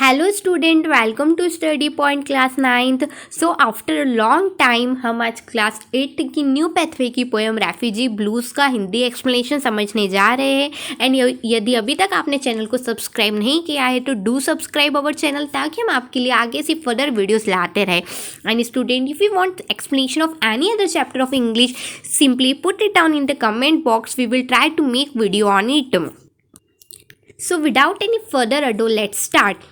Hello student, welcome to study point class 9th। So after a long time हम आज class 8 की new pathway की poem refugee blues का Hindi explanation समझने जा रहे हैं। एंड यदि अभी तक आपने चैनल को सब्सक्राइब नहीं किया है तो डू सब्सक्राइब अवर चैनल, ताकि हम आपके लिए आगे से फर्दर वीडियोस लाते रहें। And student, if you want explanation of any other chapter of English, simply put it down in the comment box. We will try to make video on it. So without any further ado, let's start.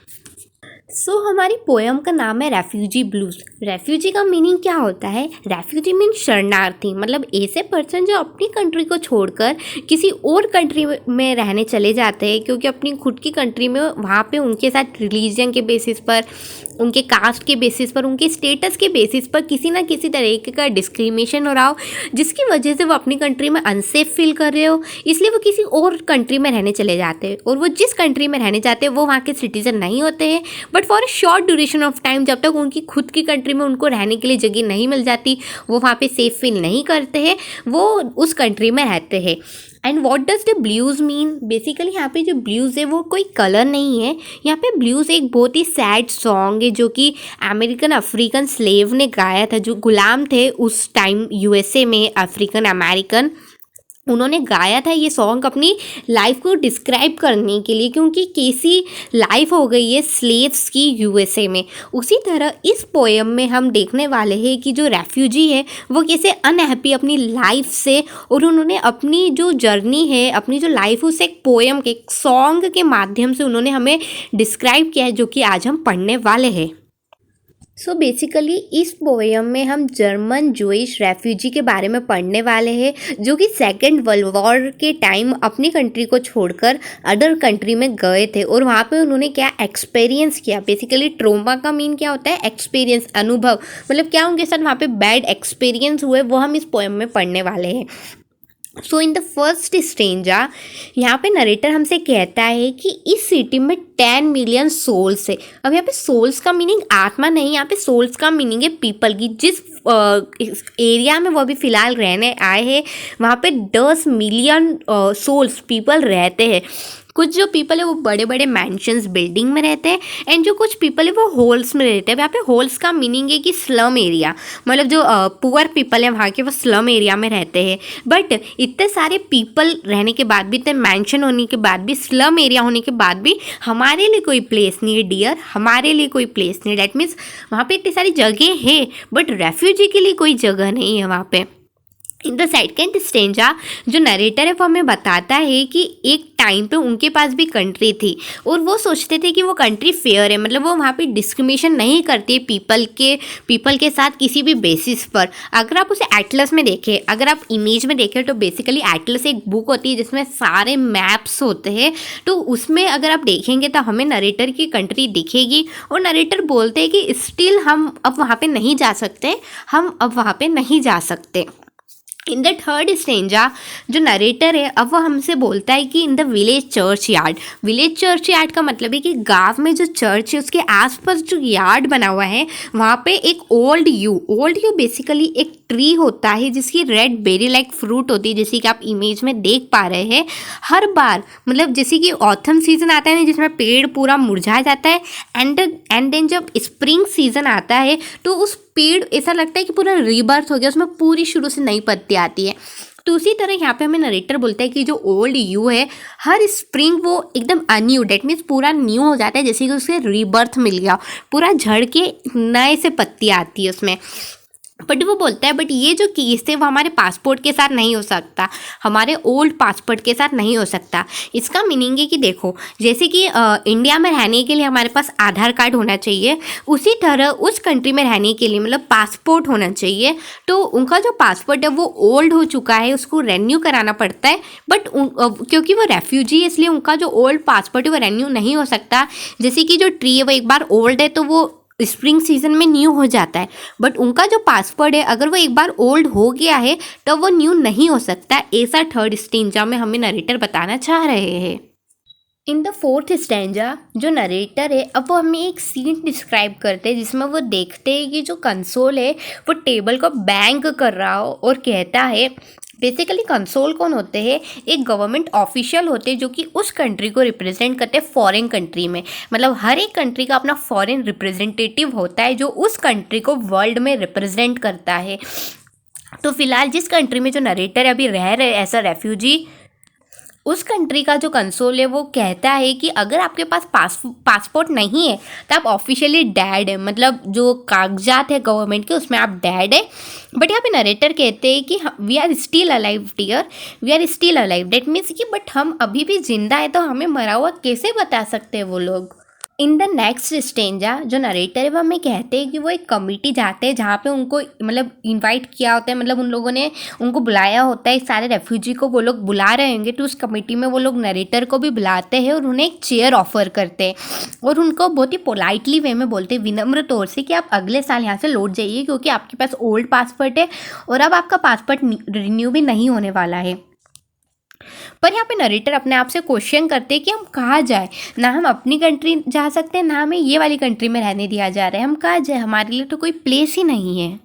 हमारी poem का नाम है refugee blues. Refugee का meaning क्या होता है? Refugee mean शरणार्थी, मतलब ऐसे पर्सन जो अपनी कंट्री को छोड़कर किसी और कंट्री में रहने चले जाते हैं, क्योंकि अपनी खुद की कंट्री में वहाँ पे उनके साथ रिलीजन के बेसिस पर, उनके कास्ट के बेसिस पर, उनके स्टेटस के बेसिस पर किसी ना किसी तरीके का डिस्क्रिमिनेशन हो रहा हो, जिसकी वजह से वो अपनी कंट्री में अनसेफ फील कर रहे हो, इसलिए वो किसी और कंट्री में रहने चले जाते हैं। और वो जिस कंट्री में रहने जाते हैं वो वहाँ के सिटीजन नहीं होते हैं, but for a short duration of time, जब तक उनकी खुद की कंट्री में उनको रहने के लिए जगह नहीं मिल जाती, वो वहाँ पे सेफ फील नहीं करते हैं, वो उस कंट्री में रहते हैं। And what does the blues mean? Basically यहाँ पे जो ब्लूज़ है वो कोई कलर नहीं है। यहाँ पे ब्लूज़ एक बहुत ही सैड सॉन्ग है जो कि अमेरिकन अफ्रीकन स्लेव ने गाया था, जो गुलाम थे उस टाइम यूएसए में, अफ्रीकन अमेरिकन। उन्होंने गाया था ये सॉन्ग अपनी लाइफ को डिस्क्राइब करने के लिए, क्योंकि कैसी लाइफ हो गई है स्लेव्स की यूएसए में। उसी तरह इस पोएम में हम देखने वाले हैं कि जो रेफ्यूजी है वो कैसे अनहैप्पी अपनी लाइफ से, और उन्होंने अपनी जो जर्नी है, अपनी जो लाइफ है, उसे एक पोएम के, एक सॉन्ग के माध्यम से उन्होंने हमें डिस्क्राइब किया है, जो कि आज हम पढ़ने वाले हैं। बेसिकली इस पोएम में हम जर्मन जूइश रेफ्यूजी के बारे में पढ़ने वाले हैं, जो कि सेकेंड वर्ल्ड वॉर के टाइम अपनी कंट्री को छोड़कर अदर कंट्री में गए थे, और वहाँ पे उन्होंने क्या एक्सपीरियंस किया। बेसिकली ट्रोमा का मीन क्या होता है? एक्सपीरियंस, अनुभव, मतलब क्या उनके साथ वहाँ पे बैड एक्सपीरियंस हुए, वो हम इस पोएम में पढ़ने वाले हैं। इन द फर्स्ट स्टेंजा यहाँ पे नरेटर हमसे कहता है कि इस सिटी में 10 मिलियन सोल्स है। अब यहाँ पे सोल्स का मीनिंग आत्मा नहीं, यहाँ पे सोल्स का मीनिंग है पीपल की। जिस एरिया में वो अभी फ़िलहाल रहने आए हैं, वहाँ पे 10 मिलियन सोल्स पीपल रहते हैं। कुछ जो पीपल है वो बड़े बड़े मैंशंस, बिल्डिंग में रहते हैं, एंड जो कुछ पीपल है वो होल्स में रहते हैं। यहाँ पे होल्स का मीनिंग है कि स्लम एरिया, मतलब जो पुअर पीपल है वहाँ के, वो स्लम एरिया में रहते हैं। बट इतने सारे पीपल रहने के बाद भी, इतने मैंशन होने के बाद भी, स्लम एरिया होने के बाद भी हमारे लिए कोई प्लेस नहीं है डियर, हमारे लिए कोई प्लेस नहीं है। डैट मीन्स वहाँ पे इतनी सारी जगह है, बट रेफ्यूजी के लिए कोई जगह नहीं है वहाँ पे। इन द सेकेंड स्टेंजा जो नरेटर है वो हमें बताता है कि एक टाइम पे उनके पास भी कंट्री थी, और वो सोचते थे कि वो कंट्री फेयर है, मतलब वो वहाँ पे डिस्क्रिमिनेशन नहीं करती पीपल के साथ किसी भी बेसिस पर। अगर आप उसे एटलस में देखें, अगर आप इमेज में देखें, तो बेसिकली एटलस एक बुक होती है जिसमें सारे मैप्स होते हैं। तो उसमें अगर आप देखेंगे तो हमें नरेटर की कंट्री दिखेगी, और नरेटर बोलते हैं कि स्टिल हम अब वहाँ पे नहीं जा सकते, हम अब वहाँ पे नहीं जा सकते। इन द थर्ड स्टेंजा जो नरेटर है अब वो हमसे बोलता है कि in the village church yard. Village church yard का मतलब है कि गांव में जो चर्च है उसके आसपास जो यार्ड बना हुआ है, वहाँ पे एक ओल्ड यू बेसिकली एक ट्री होता है जिसकी रेड बेरी लाइक फ्रूट होती है, जैसे कि आप इमेज में देख पा रहे हैं। हर बार, मतलब जैसे कि ऑथम सीजन आता है ना, जिसमें पेड़ पूरा मुरझा जाता है, एंड देन जब स्प्रिंग सीजन आता है तो उस पेड़ ऐसा लगता है कि पूरा रीबर्थ हो गया, उसमें पूरी शुरू से नई पत्ती आती है। तो उसी तरह यहाँ पे हमें नरेटर बोलता है कि जो ओल्ड यू है, हर स्प्रिंग वो एकदम अन्यू, डेट मीन्स पूरा न्यू हो जाता है, जैसे कि उसे रीबर्थ मिल गया, पूरा झड़ के नए से पत्ती आती है उसमें। बट वो बोलता है, बट ये जो केस है वो हमारे पासपोर्ट के साथ नहीं हो सकता, हमारे ओल्ड पासपोर्ट के साथ नहीं हो सकता। इसका मीनिंग है कि देखो, जैसे कि इंडिया में रहने के लिए हमारे पास आधार कार्ड होना चाहिए, उसी तरह उस कंट्री में रहने के लिए मतलब पासपोर्ट होना चाहिए। तो उनका जो पासपोर्ट है वो ओल्ड हो चुका है, उसको रेन्यू कराना पड़ता है। बट क्योंकि वो रेफ्यूजी है, इसलिए उनका जो ओल्ड पासपोर्ट है वो रेन्यू नहीं हो सकता। जैसे कि जो ट्री है वो एक बार ओल्ड है तो वो स्प्रिंग सीजन में न्यू हो जाता है, बट उनका जो पासपोर्ट है अगर वो एक बार ओल्ड हो गया है तो वो न्यू नहीं हो सकता। ऐसा थर्ड स्टेंजा में हमें नरेटर बताना चाह रहे हैं। इन द फोर्थ स्टैंजा जो नरेटर है अब वो हमें एक सीन डिस्क्राइब करते हैं, जिसमें वो देखते हैं कि जो कंसोल है वो टेबल को बैंग कर रहा हो, और कहता है बेसिकली कंसोल कौन होते हैं, एक गवर्नमेंट ऑफिशियल होते हैं जो कि उस कंट्री को रिप्रेजेंट करते हैं फॉरेन कंट्री में। मतलब हर एक कंट्री का अपना फॉरेन रिप्रेजेंटेटिव होता है जो उस कंट्री को वर्ल्ड में रिप्रेजेंट करता है। तो फिलहाल जिस कंट्री में जो नरेटर अभी रह रहे एज अ रेफ्यूजी, उस कंट्री का जो कंसोल है वो कहता है कि अगर आपके पास पासपोर्ट नहीं है तो आप ऑफिशियली डैड है, मतलब जो कागजात है गवर्नमेंट के उसमें आप डैड है। बट यहाँ पे नरेटर कहते हैं कि we are still alive dear, we are still alive, that means कि बट हम अभी भी जिंदा है, तो हमें मरा हुआ कैसे बता सकते हैं वो लोग। इन द नेक्स्ट स्टेंजा जो नरेटर है वो हमें कहते हैं कि वो एक कमिटी जाते हैं जहाँ पे उनको मतलब इनवाइट किया होता है, मतलब उन लोगों ने उनको बुलाया होता है, सारे रेफ्यूजी को वो लोग बुला रहे होंगे, तो उस कमेटी में वो लोग नरेटर को भी बुलाते हैं और उन्हें एक चेयर ऑफर करते हैं और उनको बहुत ही पोलाइटली वे में बोलते हैं, विनम्र तौर से, कि आप अगले साल यहाँ से लौट जाइए क्योंकि आपके पास ओल्ड पासपोर्ट है और अब आपका पासपोर्ट रिन्यू भी नहीं होने वाला है। पर यहाँ पे नरेटर अपने आप से क्वेश्चन करते हैं कि हम कहाँ जाए, ना हम अपनी कंट्री जा सकते हैं ना हमें ये वाली कंट्री में रहने दिया जा रहा है, हम कहाँ जाए, हमारे लिए तो कोई प्लेस ही नहीं है।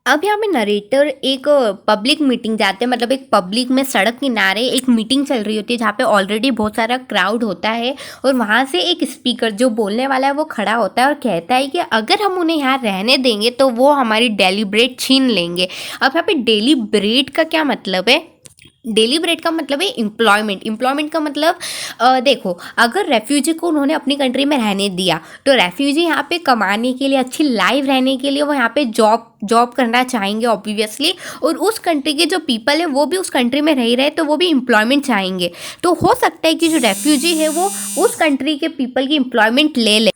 अब यहाँ पे नरेटर एक पब्लिक मीटिंग जाते हैं, मतलब एक पब्लिक में सड़क किनारे एक मीटिंग चल रही होती है जहाँ पे ऑलरेडी बहुत सारा क्राउड होता है और वहाँ से एक स्पीकर जो बोलने वाला है वो खड़ा होता है और कहता है कि अगर हम उन्हें यहाँ रहने देंगे तो वो हमारी डेलीब्रेट छीन लेंगे। अब यहाँ पे डेलीब्रेट का क्या मतलब है, डेलीब्रेट का मतलब है एम्प्लॉयमेंट। एम्प्लॉयमेंट का मतलब देखो, अगर रेफ्यूजी को उन्होंने अपनी कंट्री में रहने दिया तो रेफ्यूजी यहाँ पे कमाने के लिए, अच्छी लाइफ रहने के लिए वो यहाँ पे जॉब करना चाहेंगे ऑब्वियसली, और उस कंट्री के जो पीपल है वो भी उस कंट्री में रह रहे तो वो भी एम्प्लॉयमेंट चाहेंगे। तो हो सकता है कि जो रेफ्यूजी है वो उस कंट्री के पीपल की एम्प्लॉयमेंट ले,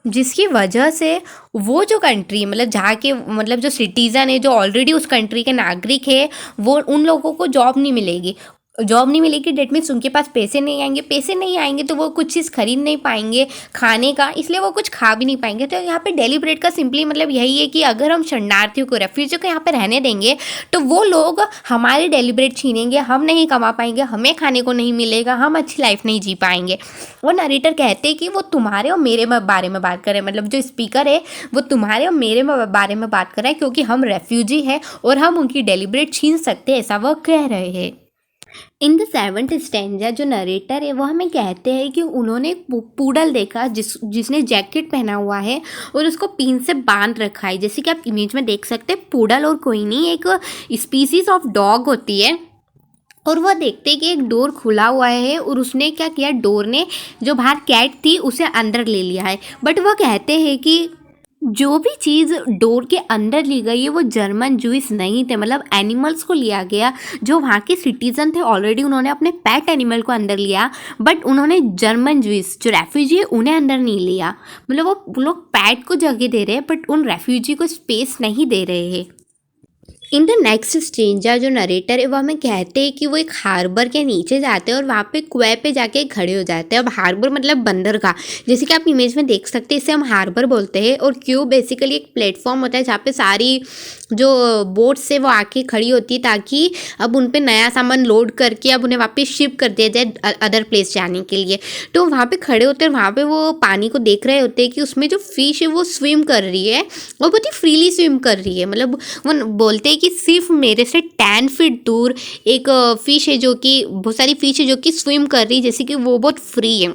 जिसकी वजह से वो जो कंट्री मतलब जहाँ के मतलब जो सिटीज़न है जो ऑलरेडी उस कंट्री के नागरिक है वो उन लोगों को जॉब नहीं मिलेगी। डेट मीन्स उनके पास पैसे नहीं आएंगे तो वो कुछ चीज़ खरीद नहीं पाएंगे खाने का, इसलिए वो कुछ खा भी नहीं पाएंगे। तो यहाँ पे डेलीब्रेट का सिंपली मतलब यही है कि अगर हम शरणार्थियों को, रेफ्यूजी को यहाँ पे रहने देंगे तो वो लोग हमारे डेलीब्रेट छीनेंगे, हम नहीं कमा पाएंगे, हमें खाने को नहीं मिलेगा, हम अच्छी लाइफ नहीं जी पाएंगे। वो नरेटर कहते हैं कि वो तुम्हारे और मेरे बारे में बात कर रहे हैं, मतलब जो स्पीकर है वो तुम्हारे और मेरे बारे में बात कर रहा है क्योंकि हम रेफ्यूजी हैं और हम उनकी डेलीब्रेट छीन सकते हैं, ऐसा वो कह रहे हैं। इन द 7th स्टैंजा जो नरेटर है वो हमें कहते हैं कि उन्होंने एक पूडल देखा जिसने जैकेट पहना हुआ है और उसको पिन से बांध रखा है। जैसे कि आप इमेज में देख सकते हैं, पूडल और कोई नहीं, एक स्पीसीज ऑफ डॉग होती है। और वह देखते कि एक डोर खुला हुआ है और उसने क्या किया, डोर ने जो बाहर कैट थी उसे अंदर ले लिया है। बट वह कहते हैं कि जो भी चीज़ डोर के अंदर ली गई है वो जर्मन जूस नहीं थे, मतलब एनिमल्स को लिया गया जो वहाँ के सिटीजन थे, ऑलरेडी उन्होंने अपने पेट एनिमल को अंदर लिया, बट उन्होंने जर्मन जूस जो रेफ्यूजी है उन्हें अंदर नहीं लिया। मतलब वो लोग पैट को जगह दे रहे हैं बट उन रेफ्यूजी को स्पेस नहीं दे रहे हैं। इन द नेक्स्ट स्ट्रेंजर जो नरेटर है वो हमें कहते हैं कि वो एक हार्बर के नीचे जाते हैं और वहाँ पे कुएं पे जाके खड़े हो जाते हैं। अब हार्बर मतलब बंदरगाह, जैसे कि आप इमेज में देख सकते हैं, इसे हम हार्बर बोलते हैं। और क्यू बेसिकली एक प्लेटफॉर्म होता है जहाँ पे सारी जो बोट्स है वो आके खड़ी होती है ताकि अब उन पे नया सामान लोड करके अब उन्हें वापस शिप कर दिया जाए अदर प्लेस जाने के लिए। तो वहाँ पे खड़े होते हैं, वहाँ पे वो पानी को देख रहे होते हैं कि उसमें जो फिश है वो स्विम कर रही है और बहुत ही फ्रीली स्विम कर रही है। मतलब वो बोलते हैं कि सिर्फ मेरे से 10 फीट दूर एक फिश है जो कि बहुत सारी फिश है जो कि स्विम कर रही है, जैसे कि वो बहुत फ्री है।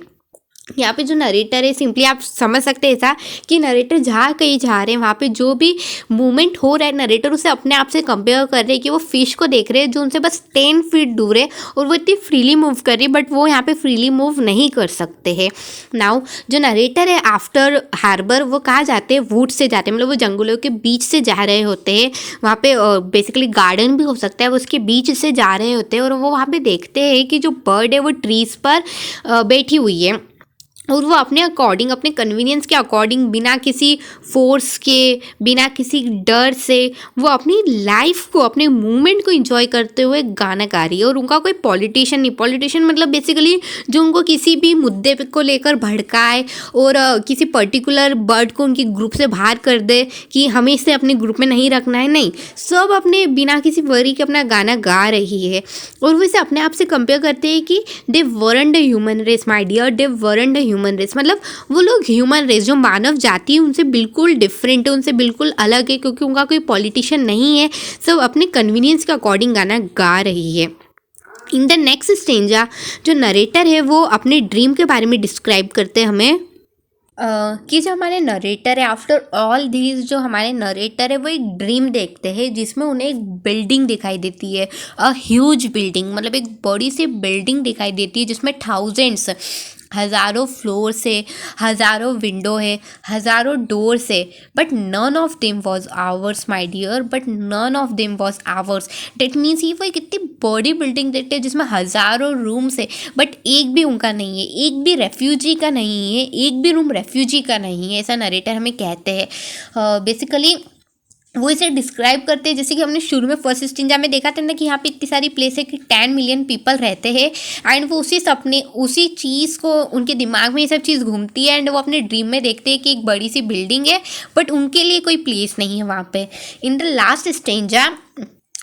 यहाँ पे जो नरेटर है सिंपली आप समझ सकते हैं ऐसा कि नरेटर जहाँ कहीं जा रहे हैं वहाँ पे जो भी मूवमेंट हो रहा है नरेटर उसे अपने आप से कंपेयर कर रहे हैं कि वो फिश को देख रहे हैं जो उनसे बस 10 फीट दूर है और वो इतनी फ्रीली मूव कर रही है, बट वो यहाँ पे फ्रीली मूव नहीं कर सकते हैं। नाउ जो नरेटर है आफ्टर हार्बर वो कहाँ जाते हैं, वुड से जाते हैं, मतलब वो जंगलों के बीच से जा रहे होते हैं। वहाँ पे बेसिकली गार्डन भी हो सकता है, वो उसके बीच से जा रहे होते हैं और वो वहाँ पे देखते हैं कि जो बर्ड है वो ट्रीज़ पर बैठी हुई है और वो अपने अकॉर्डिंग, अपने कन्वीनियंस के अकॉर्डिंग, बिना किसी फोर्स के, बिना किसी डर से वो अपनी लाइफ को, अपने मूवमेंट को एंजॉय करते हुए गाना गा रही है। और उनका कोई पॉलिटिशियन नहीं, पॉलिटिशियन मतलब बेसिकली जो उनको किसी भी मुद्दे को लेकर भड़काए और किसी पर्टिकुलर बर्ड को उनके ग्रुप से बाहर कर दे कि हमें इसे अपने ग्रुप में नहीं रखना है, नहीं, सब अपने बिना किसी वरी के अपना गाना गा रही है। और वो इसे अपने आप से कंपेयर करते हैं कि they weren't the human race my dear, they weren't the human human race, मतलब वो लोग ह्यूमन रेस जो मानव जाति है उनसे बिल्कुल डिफरेंट है, उनसे बिल्कुल अलग है, क्योंकि उनका कोई पॉलिटिशियन नहीं है, सब अपने कन्वीनियंस के अकॉर्डिंग गाना गा रही है। इन द नेक्स्ट स्टेंजा जो नरेटर है वो अपने ड्रीम के बारे में डिस्क्राइब करते हैं हमें कि जो हमारे नरेटर है, आफ्टर ऑल दीज जो हमारे नरेटर है वो एक ड्रीम देखते हैं जिसमें उन्हें एक बिल्डिंग दिखाई देती है, अ ह्यूज बिल्डिंग, मतलब एक बड़ी सी बिल्डिंग दिखाई देती है जिसमें थाउजेंड्स, हज़ारों फ्लोर्स है, हज़ारों विंडो है, हज़ारों डोर्स है, but none of them was ours my dear, but none of them was ours. That means ये वो एक इतनी बड़ी बिल्डिंग देखते हैं जिसमें हज़ारों रूम्स है, बट एक भी उनका नहीं है, एक भी रेफ्यूजी का नहीं है, एक भी रूम रेफ्यूजी का नहीं है, ऐसा नरेटर हमें कहते हैं। बेसिकली वो इसे डिस्क्राइब करते हैं, जैसे कि हमने शुरू में फर्स्ट स्टेंजा में देखा था ना कि यहाँ पे इतनी सारी प्लेस है कि 10 मिलियन पीपल रहते हैं, एंड वो उसी सपने उसी चीज़ को उनके दिमाग में ये सब चीज़ घूमती है, एंड वो अपने ड्रीम में देखते हैं कि एक बड़ी सी बिल्डिंग है बट उनके लिए कोई प्लेस नहीं है वहाँ पे। इन द लास्ट स्टेंजा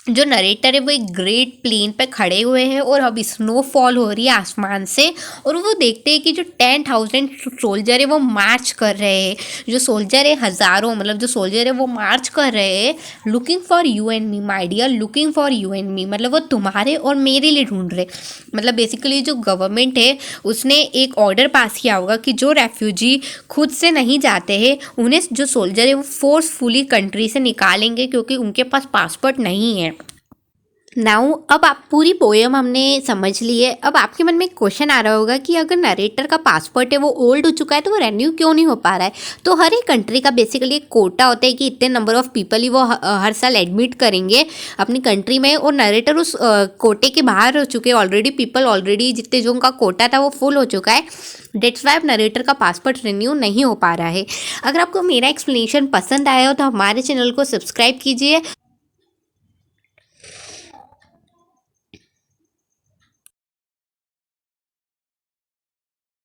जो नरेटर है वो एक ग्रेट प्लेन पे खड़े हुए हैं और अभी स्नोफॉल हो रही है आसमान से, और वो देखते हैं कि जो 10,000 सोल्जर है वो मार्च कर रहे हैं, जो सोल्जर है हज़ारों, मतलब जो सोल्जर है वो मार्च कर रहे हैं, looking for you and me my dear, looking for you and me, मतलब वो तुम्हारे और मेरे लिए ढूंढ रहे। मतलब बेसिकली जो गवर्नमेंट है उसने एक ऑर्डर पास किया होगा कि जो रेफ्यूजी खुद से नहीं जाते हैं उन्हें जो सोल्जर है वो फोर्सफुली कंट्री से निकालेंगे क्योंकि उनके पास पासपोर्ट नहीं है। नाउ अब आप पूरी पोएम हमने समझ ली है। अब आपके मन में एक क्वेश्चन आ रहा होगा कि अगर नरेटर का पासपोर्ट है वो ओल्ड हो चुका है तो वो रेन्यू क्यों नहीं हो पा रहा है। तो हर एक कंट्री का बेसिकली एक कोटा होता है कि इतने नंबर ऑफ पीपल ही वो हर साल एडमिट करेंगे अपनी कंट्री में, और नरेटर उस कोटे के बाहर हो चुके हैं ऑलरेडी, पीपल ऑलरेडी जितने जो उनका कोटा था वो फुल हो चुका है। डेट्स वाई नरेटर का पासपोर्ट रिन्यू नहीं हो पा रहा है। अगर आपको मेरा एक्सप्लेनेशन पसंद आया हो तो हमारे चैनल को सब्सक्राइब कीजिए।